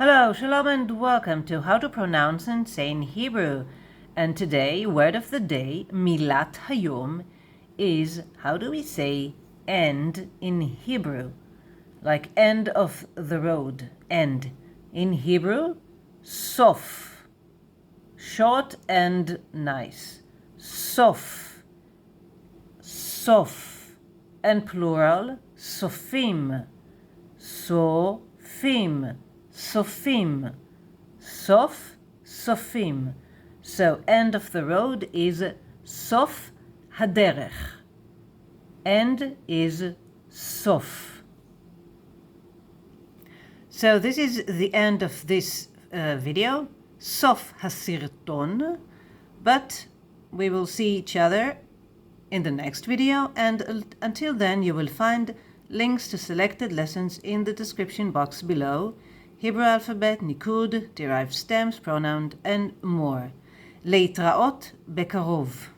Hello, Shalom, and welcome to How to Pronounce and Say in Hebrew. And today, word of the day, Milat Hayom, is how do we say end in Hebrew? Like end of the road, end. In Hebrew, sof. Short and nice. Sof. Sof. And plural, sofim. Sofim. Sofim. Sof, sofim. So end of the road is sof haderech. End is sof. So this is the end of this video, sof hasirton, but we will see each other in the next video, and until then you will find links to selected lessons in the description box below, Hebrew alphabet, Niqqud, derived stems, pronouns, and more. להתראות בקרוב.